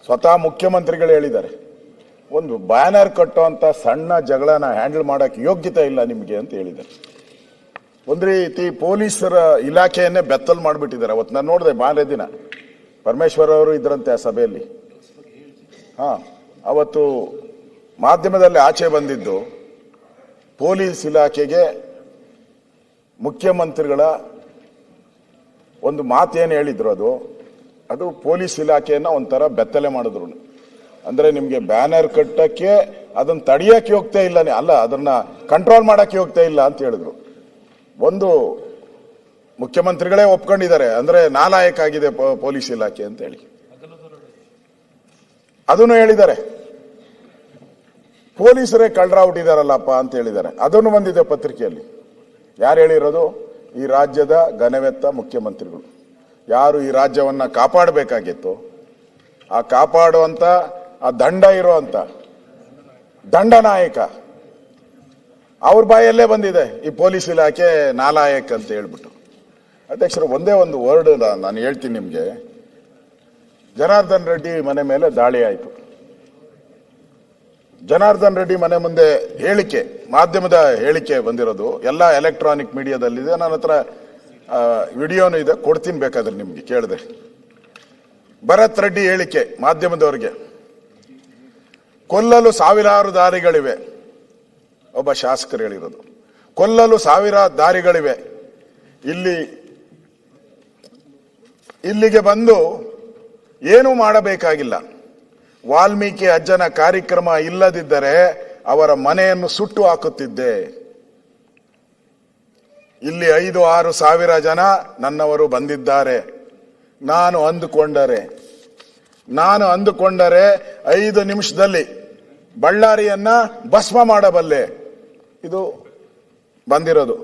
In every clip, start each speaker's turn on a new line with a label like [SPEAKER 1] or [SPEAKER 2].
[SPEAKER 1] ಸ್ವತಃ ಮುಖ್ಯಮಂತ್ರಿಗಳು ಹೇಳಿದ್ದಾರೆ, ಒಂದು ಬ್ಯಾನರ್ ಕಟ್ಟುವಂತ ಸಣ್ಣ ಜಗಳನ ಹ್ಯಾಂಡಲ್ ಮಾಡಕ್ಕೆ ಯೋಗ್ಯತೆ ಇಲ್ಲ ನಿಮಗೆ ಅಂತ ಹೇಳಿದ್ದಾರೆ. ಒಂದು ರೀತಿ ಪೊಲೀಸರ ಇಲಾಖೆಯನ್ನೇ ಬೆತ್ತಲ್ ಮಾಡಿಬಿಟ್ಟಿದ್ದಾರೆ. ಅವತ್ತು ನಾನು ನೋಡಿದೆ, ಮಾರನೇ ದಿನ ಪರಮೇಶ್ವರ್ ಅವರು ಇದ್ರಂತೆ ಆ ಸಭೆಯಲ್ಲಿ. ಅವತ್ತು ಮಾಧ್ಯಮದಲ್ಲಿ ಆಚೆ ಬಂದಿದ್ದು ಪೊಲೀಸ್ ಇಲಾಖೆಗೆ ಮುಖ್ಯಮಂತ್ರಿಗಳ ಒಂದು ಮಾತೇನು ಹೇಳಿದ್ರು, ಅದು ಪೊಲೀಸ್ ಇಲಾಖೆಯನ್ನ ಒಂಥರ ಬೆತ್ತಲೆ ಮಾಡಿದ್ರು. ಅಂದ್ರೆ ನಿಮ್ಗೆ ಬ್ಯಾನರ್ ಕಟ್ಟಕ್ಕೆ ಅದನ್ನ ತಡೆಯಕ್ಕೆ ಹೋಗ್ತಾ ಇಲ್ಲ, ಅಲ್ಲ ಅದನ್ನ ಕಂಟ್ರೋಲ್ ಮಾಡಕ್ಕೆ ಹೋಗ್ತಾ ಇಲ್ಲ ಅಂತ ಹೇಳಿದ್ರು. ಒಂದು ಮುಖ್ಯಮಂತ್ರಿಗಳೇ ಒಪ್ಕೊಂಡಿದ್ದಾರೆ, ಅಂದ್ರೆ ನಾಲಾಯಕ ಆಗಿದೆ ಪೊಲೀಸ್ ಇಲಾಖೆ ಅಂತ ಹೇಳಿ ಅದನ್ನು ಹೇಳಿದ್ದಾರೆ. ಪೊಲೀಸರೇ ಕಳ್ಳರಾಗ್ಬಿಟ್ಟಿದಾರಲ್ಲಪ್ಪ ಅಂತ ಹೇಳಿದ್ದಾರೆ, ಅದನ್ನು ಬಂದಿದೆ ಪತ್ರಿಕೆಯಲ್ಲಿ. ಯಾರು ಹೇಳಿರೋದು? ಈ ರಾಜ್ಯದ ಘನವೆತ್ತ ಮುಖ್ಯಮಂತ್ರಿಗಳು. ಯಾರು ಈ ರಾಜ್ಯವನ್ನ ಕಾಪಾಡಬೇಕಾಗಿತ್ತು, ಆ ಕಾಪಾಡುವಂತ ಆ ದಂಡ ಇರುವಂತ ದಂಡನಾಯಕ ಅವ್ರ ಬಾಯಲ್ಲೇ ಬಂದಿದೆ ಈ ಪೊಲೀಸ್ ಇಲಾಖೆ ನಾಲಾಯಕ್ ಅಂತ ಹೇಳ್ಬಿಟ್ಟು. ಅಧ್ಯಕ್ಷರು, ಒಂದೇ ಒಂದು ವರ್ಡ್ ನಾನು ಹೇಳ್ತೀನಿ ನಿಮ್ಗೆ. ಜನಾರ್ದನ್ ರೆಡ್ಡಿ ಮನೆ ಮೇಲೆ ದಾಳಿ ಆಯಿತು. ಜನಾರ್ದನ್ ರೆಡ್ಡಿ ಮನೆ ಮುಂದೆ ಹೇಳಿಕೆ, ಮಾಧ್ಯಮದ ಹೇಳಿಕೆ ಬಂದಿರೋದು, ಎಲ್ಲ ಎಲೆಕ್ಟ್ರಾನಿಕ್ ಮೀಡಿಯಾದಲ್ಲಿದೆ. ನನ್ನ ಹತ್ರ ವಿಡಿಯೋನು ಇದೆ, ಕೊಡ್ತೀನಿ ಬೇಕಾದ್ರೆ ನಿಮ್ಗೆ ಕೇಳಿದೆ. ಭರತ್ ರೆಡ್ಡಿ ಹೇಳಿಕೆ ಮಾಧ್ಯಮದವರಿಗೆ, ಕೊಲ್ಲಲು ಸಾವಿರಾರು ದಾರಿಗಳಿವೆ. ಒಬ್ಬ ಶಾಸಕರು ಹೇಳಿರೋದು, ಕೊಲ್ಲಲು ಸಾವಿರ ದಾರಿಗಳಿವೆ. ಇಲ್ಲಿಗೆ ಬಂದು ಏನೂ ಮಾಡಬೇಕಾಗಿಲ್ಲ. ವಾಲ್ಮೀಕಿ ಅಜ್ಜನ ಕಾರ್ಯಕ್ರಮ ಇಲ್ಲದಿದ್ದರೆ ಅವರ ಮನೆಯನ್ನು ಸುಟ್ಟು ಹಾಕುತ್ತಿದ್ದೆ. ಇಲ್ಲಿ 5-6 ಸಾವಿರ ಜನ ನನ್ನವರು ಬಂದಿದ್ದಾರೆ. ನಾನು ಅಂದುಕೊಂಡರೆ 5 ನಿಮಿಷದಲ್ಲಿ ಬಳ್ಳಾರಿಯನ್ನ ಭಸ್ಮ ಮಾಡಬಲ್ಲೆ. ಇದು ಬಂದಿರೋದು.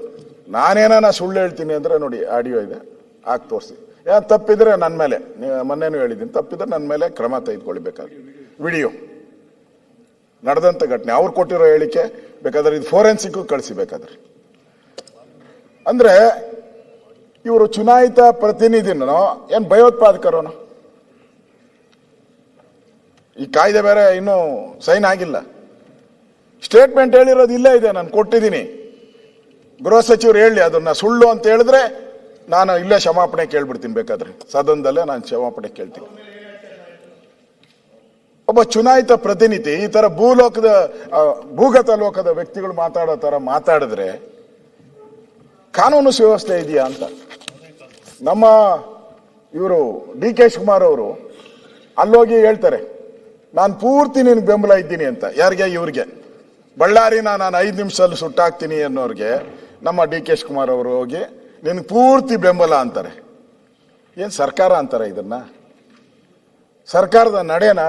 [SPEAKER 1] ನಾನೇನ ಸುಳ್ಳು ಹೇಳ್ತೀನಿ ಅಂದ್ರೆ ನೋಡಿ, ಆಡಿಯೋ ಇದೆ, ಹಾಕಿ ತೋರಿಸಿ. ತಪ್ಪಿದ್ರೆ ನನ್ನ ಮೇಲೆ, ಮೊನ್ನೆನೂ ಹೇಳಿದ್ದೀನಿ, ತಪ್ಪಿದ್ರೆ ನನ್ನ ಮೇಲೆ ಕ್ರಮ ತೆಗೆದುಕೊಳ್ಬೇಕಾದ್ರೆ. ವಿಡಿಯೋ ನಡೆದಂತ ಘಟನೆ, ಅವ್ರು ಕೊಟ್ಟಿರೋ ಹೇಳಿಕೆ ಬೇಕಾದ್ರೆ ಇದು ಫೋರೆನ್ಸಿಕ್ ಕಳಿಸಿ ಬೇಕಾದ್ರೆ. ಅಂದ್ರೆ ಇವರು ಚುನಾಯಿತ ಪ್ರತಿನಿಧಿನೋ ಏನ್ ಭಯೋತ್ಪಾದಕರೋನೋ? ಈ ಕಾಯ್ದೆ ಬೇರೆ ಇನ್ನೂ ಸೈನ್ ಆಗಿಲ್ಲ. ಸ್ಟೇಟ್ಮೆಂಟ್ ಹೇಳಿರೋದು ಇಲ್ಲೇ ಇದೆ, ನಾನು ಕೊಟ್ಟಿದ್ದೀನಿ. ಗೃಹ ಸಚಿವರು ಹೇಳಿ, ಅದನ್ನ ಸುಳ್ಳು ಅಂತ ಹೇಳಿದ್ರೆ ನಾನು ಇಲ್ಲೇ ಕ್ಷಮಾಪಣೆ ಕೇಳ್ಬಿಡ್ತೀನಿ, ಬೇಕಾದ್ರೆ ಸದನದಲ್ಲೇ ನಾನು ಕ್ಷಮಾಪಣೆ ಕೇಳ್ತೀನಿ. ಒಬ್ಬ ಚುನಾಯಿತ ಪ್ರತಿನಿಧಿ ಈ ತರ ಭೂಗತ ಲೋಕದ ವ್ಯಕ್ತಿಗಳು ಮಾತಾಡೋ ತರ ಮಾತಾಡಿದ್ರೆ ಕಾನೂನು ಸುವ್ಯವಸ್ಥೆ ಇದೆಯಾ ಅಂತ. ನಮ್ಮ ಇವರು ಡಿ.ಕೆ. ಶಿವಕುಮಾರ್ ಅವರು ಅಲ್ಲೋಗಿ ಹೇಳ್ತಾರೆ, ನಾನು ಪೂರ್ತಿ ನಿನ್ಗೆ ಬೆಂಬಲ ಇದ್ದೀನಿ ಅಂತ. ಯಾರಿಗೆ? ಇವ್ರಿಗೆ. ಬಳ್ಳಾರಿನ ನಾನು 5 ನಿಮಿಷದಲ್ಲಿ ಸುಟ್ಟಾಕ್ತೀನಿ ಅನ್ನೋರಿಗೆ ನಮ್ಮ ಡಿ.ಕೆ. ಶಿವಕುಮಾರ್ ಅವರು ಹೋಗಿ ನಿನ್ಗೆ ಪೂರ್ತಿ ಬೆಂಬಲ ಅಂತಾರೆ. ಏನ್ ಸರ್ಕಾರ ಅಂತಾರೆ ಇದನ್ನ? ಸರ್ಕಾರದ ನಡೆನಾ?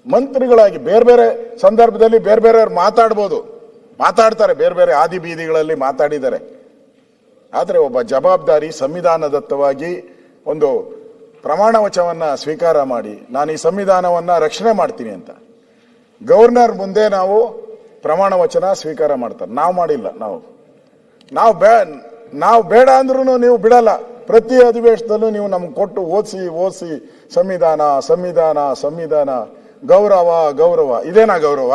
[SPEAKER 1] ಮಂತ್ರಿಗಳಾಗಿ ಬೇರೆ ಬೇರೆ ಸಂದರ್ಭದಲ್ಲಿ ಬೇರೆ ಬೇರೆಯವ್ರು ಮಾತಾಡ್ತಾರೆ, ಬೇರೆ ಬೇರೆ ಆದಿ ಬೀದಿಗಳಲ್ಲಿ ಮಾತಾಡಿದ್ದಾರೆ. ಆದರೆ ಒಬ್ಬ ಜವಾಬ್ದಾರಿ ಸಂವಿಧಾನದತ್ತವಾಗಿ ಒಂದು ಪ್ರಮಾಣ ವಚನವನ್ನ ಸ್ವೀಕಾರ ಮಾಡಿ, ನಾನು ಈ ಸಂವಿಧಾನವನ್ನ ರಕ್ಷಣೆ ಮಾಡ್ತೀನಿ ಅಂತ ಗವರ್ನರ್ ಮುಂದೆ ನಾವು ಪ್ರಮಾಣ ವಚನ ಸ್ವೀಕಾರ ಮಾಡ್ತಾರೆ. ನಾವು ಮಾಡಿಲ್ಲ. ನಾವು ಬೇಡ ಅಂದ್ರೂ ನೀವು ಬಿಡಲ್ಲ. ಪ್ರತಿ ಅಧಿವೇಶನದಲ್ಲೂ ನೀವು ನಮ್ಗೆ ಕೊಟ್ಟು ಓದಿಸಿ ಸಂವಿಧಾನ ಗೌರವ. ಇದೇನಾ ಗೌರವ?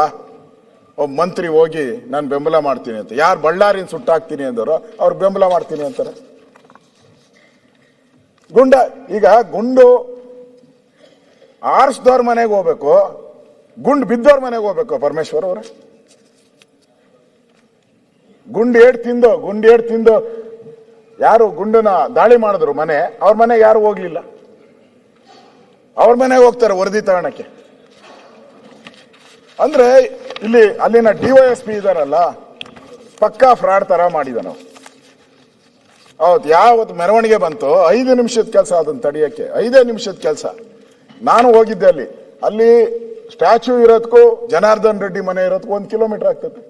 [SPEAKER 1] ಒಬ್ಬ ಮಂತ್ರಿ ಹೋಗಿ ನಾನು ಬೆಂಬಲ ಮಾಡ್ತೀನಿ ಅಂತ, ಯಾರು ಬಳ್ಳಾರಿನ ಸುಟ್ಟಾಕ್ತೀನಿ ಅಂದರೋ ಅವ್ರು ಬೆಂಬಲ ಮಾಡ್ತೀನಿ ಅಂತಾರೆ. ಈಗ ಗುಂಡು ಆರಿಸಿದವ್ರ ಮನೆಗೆ ಹೋಗ್ಬೇಕು, ಗುಂಡು ಬಿದ್ದವ್ರ ಮನೆಗೆ ಹೋಗ್ಬೇಕು ಪರಮೇಶ್ವರ್ ಅವರೇ? ಗುಂಡು ಏಟ್ ತಿಂದು ಯಾರು ಗುಂಡನ ದಾಳಿ ಮಾಡಿದ್ರು ಮನೆ, ಅವ್ರ ಮನೆಗೆ ಯಾರು ಹೋಗ್ಲಿಲ್ಲ. ಅವ್ರ ಮನೆಗೆ ಹೋಗ್ತಾರೆ ವರದಿ ತಗೊಳಕ್ಕೆ. ಅಂದ್ರೆ ಅಲ್ಲಿನ DYSP ಇದಾರಲ್ಲ, ಪಕ್ಕಾ ಫ್ರಾಡ್ ತರ ಮಾಡಿದಾನ. ಯಾವತ್ತು ಮೆರವಣಿಗೆ ಬಂತು 5 ನಿಮಿಷದ ಕೆಲಸ ಅದನ್ನ ತಡೆಯಕ್ಕೆ, 5 ನಿಮಿಷದ ಕೆಲಸ. ನಾನು ಹೋಗಿದ್ದೆ ಅಲ್ಲಿ ಸ್ಟ್ಯಾಚ್ಯೂ ಇರೋದಕ್ಕೂ ಜನಾರ್ದನ್ ರೆಡ್ಡಿ ಮನೆ ಇರೋದಕ್ಕೂ 1 ಕಿಲೋಮೀಟರ್ ಆಗ್ತದೆ.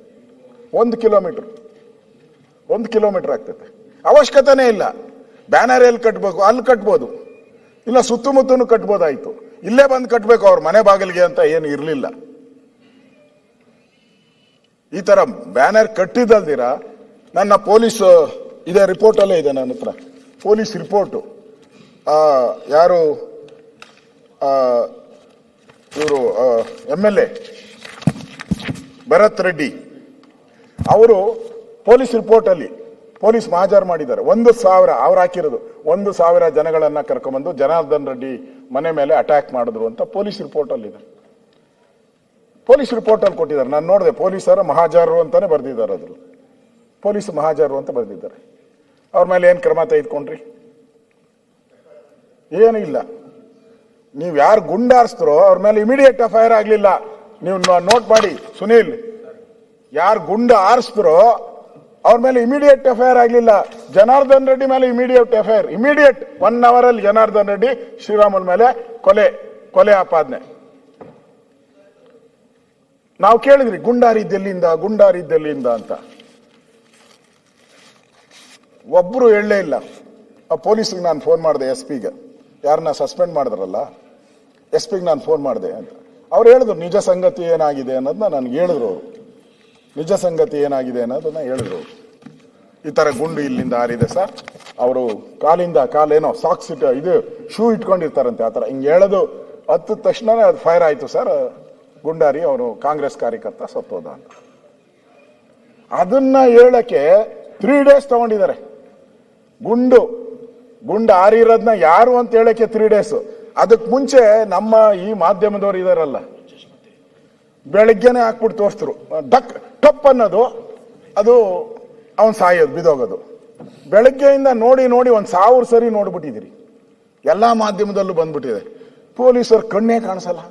[SPEAKER 1] 1 ಕಿಲೋಮೀಟರ್ ಆಗ್ತದೆ. ಅವಶ್ಯಕತೆನೇ ಇಲ್ಲ. ಬ್ಯಾನರ್ ಎಲ್ಲಿ ಕಟ್ಬೇಕು ಅಲ್ಲಿ ಕಟ್ಬೋದು, ಇಲ್ಲ ಸುತ್ತಮುತ್ತನು ಕಟ್ಬೋದಾಯ್ತು. ಇಲ್ಲೇ ಬಂದು ಕಟ್ಬೇಕು ಅವ್ರ ಮನೆ ಬಾಗಿಲಿಗೆ ಅಂತ ಏನು ಇರಲಿಲ್ಲ. ಈ ತರ ಬ್ಯಾನರ್ ಕಟ್ಟಿದ್ದಲ್ದಿರ ನನ್ನ ಪೊಲೀಸ್ ಇದೆ, ರಿಪೋರ್ಟ್ ಅಲ್ಲೇ ಇದೆ ನನ್ನ ಹತ್ರ, ಪೊಲೀಸ್ ರಿಪೋರ್ಟು. ಯಾರು ಇವರು MLA ಭರತ್ ರೆಡ್ಡಿ ಅವರು ಪೊಲೀಸ್ ರಿಪೋರ್ಟ್ ಅಲ್ಲಿ ಪೊಲೀಸ್ ಮಹಾಜರ್ ಮಾಡಿದ್ದಾರೆ. 1,000 ಅವ್ರು ಹಾಕಿರೋದು 1,000 ಜನಗಳನ್ನ ಕರ್ಕೊಂಡ್ಬಂದು ಜನಾರ್ದನ್ ರೆಡ್ಡಿ ಮನೆ ಮೇಲೆ ಅಟ್ಯಾಕ್ ಮಾಡಿದ್ರು ಅಂತ ಪೊಲೀಸ್ ರಿಪೋರ್ಟ್ ಅಲ್ಲಿ ಇದೆ. ಪೊಲೀಸ್ ರಿಪೋರ್ಟ್ ಅಲ್ಲಿ ಕೊಟ್ಟಿದ್ದಾರೆ, ನಾನು ನೋಡಿದೆ. ಪೊಲೀಸರ ಮಹಾಜರು ಅಂತಾನೆ ಬರ್ದಿದ್ದಾರೆ, ಅದ್ರ ಪೊಲೀಸ್ ಮಹಾಜರು ಅಂತ ಬರ್ದಿದ್ದಾರೆ. ಅವ್ರ ಮೇಲೆ ಏನ್ ಕ್ರಮ ತೆಗೆದುಕೊಂಡ್ರಿ? ಏನೂ ಇಲ್ಲ. ನೀವು ಯಾರು ಗುಂಡಾರಿಸ್ತಾರೋ ಅವ್ರ ಮೇಲೆ ಇಮಿಡಿಯೇಟ್ FIR ಆಗ್ಲಿಲ್ಲ. ನೀವು ನೋಟ್ ಮಾಡಿ ಸುನೀಲ್, ಯಾರು ಗುಂಡ ಆರಿಸಿದ್ರೋ ಅವ್ರ ಮೇಲೆ ಇಮಿಡಿಯೇಟ್ FIR ಆಗ್ಲಿಲ್ಲ. ಜನಾರ್ದನ್ ರೆಡ್ಡಿ ಮೇಲೆ ಇಮಿಡಿಯೇಟ್ FIR, ಇಮಿಡಿಯೇಟ್ 1 hour ಅಲ್ಲಿ ಜನಾರ್ದನ್ ರೆಡ್ಡಿ ಶ್ರೀರಾಮುಲ್ ಮೇಲೆ ಕೊಲೆ ಆಪಾದನೆ. ನಾವು ಕೇಳಿದ್ರಿ ಗುಂಡಾರಿದ್ದೆಲ್ಲಿಂದ ಅಂತ, ಒಬ್ರು ಹೇಳಲೇ ಇಲ್ಲ. ಆ ಪೊಲೀಸ್ಗೆ ನಾನು ಫೋನ್ ಮಾಡಿದೆ, SP ಗೆ, ಯಾರನ್ನ ಸಸ್ಪೆಂಡ್ ಮಾಡಿದ್ರಲ್ಲ SP ಗೆ ನಾನು ಫೋನ್ ಮಾಡಿದೆ ಅಂತ. ಅವ್ರು ಹೇಳಿದ್ರು ನಿಜ ಸಂಗತಿ ಏನಾಗಿದೆ ಅನ್ನೋದನ್ನ ನನಗೆ ಹೇಳಿದ್ರು. ಅವರು ನಿಜ ಸಂಗತಿ ಏನಾಗಿದೆ ಅನ್ನೋದನ್ನ ಹೇಳಿದ್ರು. ಈ ತರ ಗುಂಡು ಇಲ್ಲಿಂದ ಹಾರಿದೆ ಸರ್, ಅವರು ಕಾಲೇನೋ ಸಾಕ್ಸ್ ಇದು ಶೂ ಇಟ್ಕೊಂಡಿರ್ತಾರಂತೆ, ಆತರ ಹಿಂಗೆ ಹೇಳೋದು ಹತ್ತಿದ ತಕ್ಷಣನೇ ಅದು ಫೈರ್ ಆಯ್ತು ಸರ್, ಗುಂಡಾರಿ ಅವರು ಕಾಂಗ್ರೆಸ್ ಕಾರ್ಯಕರ್ತ ಸತ್ತೋದ ಅಂತ. ಅದನ್ನ ಹೇಳಕ್ಕೆ 3 days ತಗೊಂಡಿದ್ದಾರೆ. ಗುಂಡು ಹಾರಿರೋದನ್ನ ಯಾರು ಅಂತ ಹೇಳಕ್ಕೆ 3 days. ಅದಕ್ಕೆ ಮುಂಚೆ ನಮ್ಮ ಈ ಮಾಧ್ಯಮದವ್ರು ಇದಾರಲ್ಲ, ಬೆಳಗ್ಗೆನೆ ಹಾಕ್ಬಿಟ್ಟು ತೋರಿಸ್ತರು. ಟಪ್ ಅನ್ನೋದು ಅದು ಅವನ್ ಸಾಯೋದು, ಬಿದೋಗೋದು. ಬೆಳಗ್ಗೆಯಿಂದ ನೋಡಿ 1,000 ಸರಿ ನೋಡ್ಬಿಟ್ಟಿದ್ದೀರಿ, ಎಲ್ಲಾ ಮಾಧ್ಯಮದಲ್ಲೂ ಬಂದ್ಬಿಟ್ಟಿದೆ. ಪೊಲೀಸರು ಕಣ್ಣೇ ಕಾಣಿಸಲ್ಲ.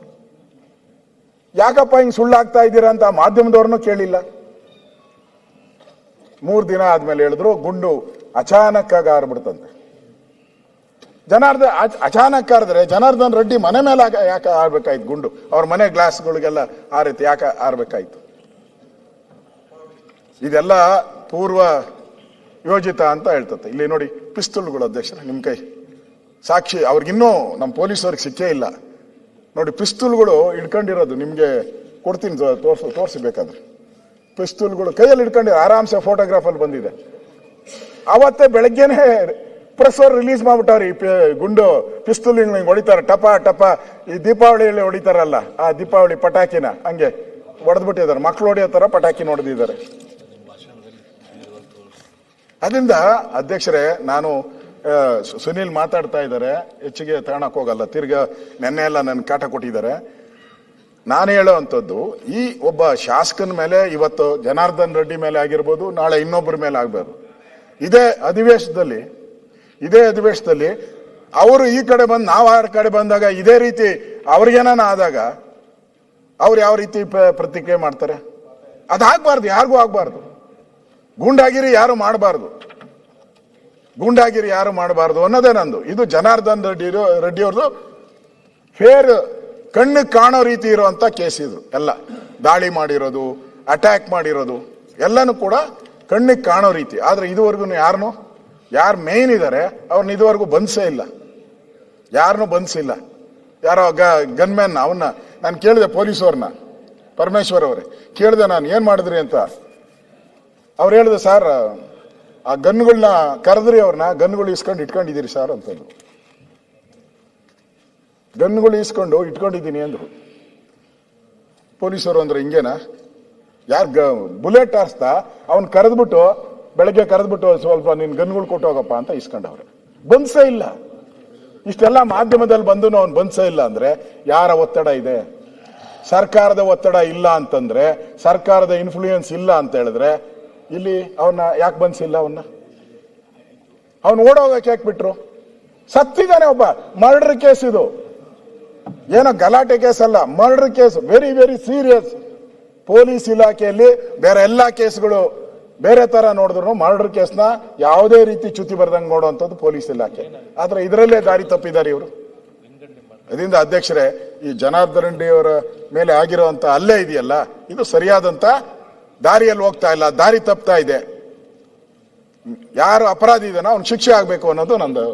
[SPEAKER 1] ಯಾಕಪ್ಪ ಹಿಂಗ್ ಸುಳ್ಳಾಗ್ತಾ ಇದ್ದೀರಾ ಅಂತ ಮಾಧ್ಯಮದವ್ರನ್ನೂ ಕೇಳಿಲ್ಲ. 3 ದಿನ ಆದ್ಮೇಲೆ ಹೇಳಿದ್ರು ಗುಂಡು ಅಚಾನಕ್ ಆಗಿ ಹಾರ್ಬಿಡ್ತಂತೆ. ಅಚಾನಕ್ ಹಾರಿದ್ರೆ ಜನಾರ್ದನ್ ರೆಡ್ಡಿ ಮನೆ ಮೇಲೆ ಯಾಕೆ ಹಾರ್ಬೇಕಾಯ್ತು ಗುಂಡು? ಅವ್ರ ಮನೆ ಗ್ಲಾಸ್ಗಳಿಗೆಲ್ಲ ಹಾರೈತೆ, ಯಾಕೆ ಹಾರ್ಬೇಕಾಯ್ತು? ಇದೆಲ್ಲ ಪೂರ್ವ ಯೋಜಿತ ಅಂತ ಹೇಳ್ತತೆ. ಇಲ್ಲಿ ನೋಡಿ ಪಿಸ್ತೂಲ್ಗಳು, ಅಧ್ಯಕ್ಷರ ನಿಮ್ ಕೈ ಸಾಕ್ಷಿ, ಅವ್ರಿಗಿನ್ನೂ ನಮ್ಮ ಪೊಲೀಸವ್ರಿಗೆ ಸಿಕ್ಕೇ ಇಲ್ಲ. ನೋಡಿ ಪಿಸ್ತೂಲ್ಗಳು ಇಟ್ಕೊಂಡಿರೋದು, ನಿಮ್ಗೆ ಕೊಡ್ತೀನಿ ತೋರಿಸಬೇಕಾದ್ರೆ. ಪಿಸ್ತೂಲ್ಗಳು ಕೈಯಲ್ಲಿ ಇಟ್ಕೊಂಡಿರೋ, ಆರಾಮ್ಸೆ ಫೋಟೋಗ್ರಾಫಲ್ಲಿ ಬಂದಿದೆ. ಅವತ್ತೇ ಬೆಳಗ್ಗೆನೆ ಪ್ರೆಸ್ ಅವ್ರು ರಿಲೀಸ್ ಮಾಡ್ಬಿಟ್ಟವ್ರಿ. ಗುಂಡು ಪಿಸ್ತೂಲ್ ಹಿಂಗ್ ಹೊಡಿತಾರೆ, ಟಪ ಈ ದೀಪಾವಳಿಯಲ್ಲಿ ಹೊಡಿತಾರಲ್ಲ, ಆ ದೀಪಾವಳಿ ಪಟಾಕಿನ ಹಂಗೆ ಹೊಡೆದ್ಬಿಟ್ಟಿದ್ದಾರೆ. ಮಕ್ಳು ಹೊಡೆಯೋ ತರ ಪಟಾಕಿ ಹೊಡೆದಿದ್ದಾರೆ. ಅದರಿಂದ ಅಧ್ಯಕ್ಷರೇ, ನಾನು ಸುನೀಲ್ ಮಾತಾಡ್ತಾ ಇದ್ದಾರೆ, ಹೆಚ್ಚಿಗೆ ತಗೊಳಕ್ ಹೋಗಲ್ಲ. ತಿರ್ಗಾ ನೆನ್ನೆ ಎಲ್ಲ ನನ್ ಕಾಟ ಕೊಟ್ಟಿದ್ದಾರೆ. ನಾನು ಹೇಳೋ ಅಂಥದ್ದು, ಈ ಒಬ್ಬ ಶಾಸಕನ ಮೇಲೆ ಇವತ್ತು ಜನಾರ್ದನ್ ರೆಡ್ಡಿ ಮೇಲೆ ಆಗಿರ್ಬೋದು, ನಾಳೆ ಇನ್ನೊಬ್ಬರ ಮೇಲೆ ಆಗ್ಬೋದು. ಇದೇ ಅಧಿವೇಶನದಲ್ಲಿ ಅವರು ಈ ಕಡೆ ಬಂದು ನಾವು ಆ ಕಡೆ ಬಂದಾಗ ಇದೇ ರೀತಿ ಅವ್ರಿಗೇನ ಆದಾಗ ಅವ್ರು ಯಾವ ರೀತಿ ಪ್ರತಿಕ್ರಿಯೆ ಮಾಡ್ತಾರೆ? ಅದಾಗಬಾರ್ದು, ಯಾರಿಗೂ ಆಗ್ಬಾರ್ದು. ಗೂಂಡಾಗಿರಿ ಯಾರು ಮಾಡಬಾರ್ದು ಅನ್ನೋದೇ ನಂದು. ಇದು ಜನಾರ್ದನ್ ರೆಡ್ಡಿ ಅವ್ರದ್ದು ಫೇರ್, ಕಣ್ಣಿಗೆ ಕಾಣೋ ರೀತಿ ಇರುವಂತ ಕೇಸ್. ಇದು ಎಲ್ಲ ದಾಳಿ ಮಾಡಿರೋದು, ಅಟ್ಯಾಕ್ ಮಾಡಿರೋದು ಎಲ್ಲನೂ ಕೂಡ ಕಣ್ಣಿಗೆ ಕಾಣೋ ರೀತಿ. ಆದ್ರೆ ಇದುವರೆಗೂ ಯಾರು ಮೇನ್ ಇದ್ದಾರೆ ಅವ್ರನ್ನ ಇದುವರೆಗೂ ಬಂಧಿಸೇ ಇಲ್ಲ, ಯಾರನ್ನೂ ಬಂಧಿಸಿಲ್ಲ. ಯಾರೋ ಗನ್ಮ್ಯಾನ್, ಅವನ್ನ ನಾನು ಕೇಳಿದೆ, ಪೊಲೀಸವ್ರನ್ನ, ಪರಮೇಶ್ವರ್ ಅವರೇ ಕೇಳಿದೆ, ನಾನು ಏನ್ ಮಾಡಿದ್ರಿ ಅಂತ. ಅವ್ರು ಹೇಳಿದೆ, ಸರ್ ಆ ಗನ್ಗಳನ್ನ ಕರೆದ್ರಿ, ಅವ್ರನ್ನ ಗನ್ಗಳು ಇಟ್ಕೊಂಡಿದ್ದೀರಿ ಸರ್ ಅಂತಂದ್ರು. ಗನ್ಗಳು ಇಟ್ಕೊಂಡಿದ್ದೀನಿ ಅಂದ್ರು. ಪೊಲೀಸರು ಅಂದ್ರೆ ಹಿಂಗೇನಾ? ಯಾರು ಬುಲೆಟ್ ಹಾರಿಸ್ತಾ ಅವ್ನ್ ಬೆಳಗ್ಗೆ ಕರೆದ್ಬಿಟ್ಟು ಸ್ವಲ್ಪ ನಿನ್ ಗನ್ಗಳು ಕೊಟ್ಟು ಹೋಗಪ್ಪ ಅಂತ ಇಸ್ಕೊಂಡವ್ರೆ. ಬಂಧಿಸೇ ಇಲ್ಲ. ಇಷ್ಟೆಲ್ಲ ಮಾಧ್ಯಮದಲ್ಲಿ ಬಂದು ಅವ್ನು ಬಂಧಿಸೇ ಇಲ್ಲ ಅಂದ್ರೆ ಯಾರ ಒತ್ತಡ ಇದೆ? ಸರ್ಕಾರದ ಒತ್ತಡ ಇಲ್ಲ ಅಂತಂದ್ರೆ, ಸರ್ಕಾರದ ಇನ್ಫ್ಲೂಯೆನ್ಸ್ ಇಲ್ಲ ಅಂತ ಹೇಳಿದ್ರೆ ಇಲ್ಲಿ ಅವನ್ನ ಯಾಕೆ ಬಂಧಿಸಿಲ್ಲ? ಅವನು ಓಡೋಗಕ್ಕೆ ಯಾಕೆ ಬಿಟ್ರು? ಸತ್ತಿದ್ದಾನೆ ಒಬ್ಬ. ಮರ್ಡರ್ ಕೇಸ್ ಇದು, ಏನೋ ಗಲಾಟೆ ಕೇಸ್ ಅಲ್ಲ, murder case. Very very serious. Police ಇಲಾಖೆಯಲ್ಲಿ ಬೇರೆ ಎಲ್ಲಾ ಕೇಸ್ಗಳು ಬೇರೆ ತರ ನೋಡಿದ್ರು, ಮರ್ಡರ್ ಕೇಸ್ನ ಯಾವುದೇ ರೀತಿ ಚ್ಯುತಿ ಬರ್ದಂಗೆ ನೋಡುವಂಥದ್ದು ಪೊಲೀಸ್ ಇಲಾಖೆ. ಆದ್ರೆ ಇದರಲ್ಲೇ ದಾರಿ ತಪ್ಪಿದ್ದಾರೆ ಇವರು. ಅದರಿಂದ ಅಧ್ಯಕ್ಷರೇ, ಈ ಜನಾರ್ದನ್ ರೆಡ್ಡಿ ಅವರ ಮೇಲೆ ಆಗಿರುವಂತ ಹಲ್ಲೆ ಇದೆಯಲ್ಲ, ಇದು ಸರಿಯಾದಂತ ದಾರಿಯಲ್ಲಿ ಹೋಗ್ತಾ ಇಲ್ಲ, ದಾರಿ ತಪ್ತಾ ಇದೆ. ಯಾರು ಅಪರಾಧಿ ಇದನ್ನ ಅವ್ನು ಶಿಕ್ಷೆ ಆಗ್ಬೇಕು ಅನ್ನೋದು ನಂದು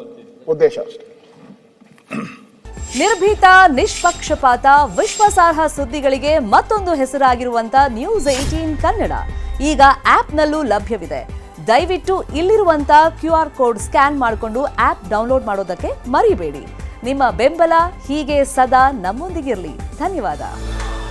[SPEAKER 1] ಉದ್ದೇಶ ಅಷ್ಟೇ.
[SPEAKER 2] ನಿರ್ಭೀತ, ನಿಷ್ಪಕ್ಷಪಾತ, ವಿಶ್ವಾಸಾರ್ಹ ಸುದ್ದಿಗಳಿಗೆ ಮತ್ತೊಂದು ಹೆಸರಾಗಿರುವಂತ News18 ಕನ್ನಡ ಈಗ ಆಪ್ನಲ್ಲೂ ಲಭ್ಯವಿದೆ. ದಯವಿಟ್ಟು ಇಲ್ಲಿರುವಂತ QR ಕೋಡ್ ಸ್ಕ್ಯಾನ್ ಮಾಡಿಕೊಂಡು ಆಪ್ ಡೌನ್ಲೋಡ್ ಮಾಡೋದಕ್ಕೆ ಮರಿಬೇಡಿ. ನಿಮ್ಮ ಬೆಂಬಲ ಹೀಗೆ ಸದಾ ನಮ್ಮೊಂದಿಗಿರಲಿ. ಧನ್ಯವಾದ.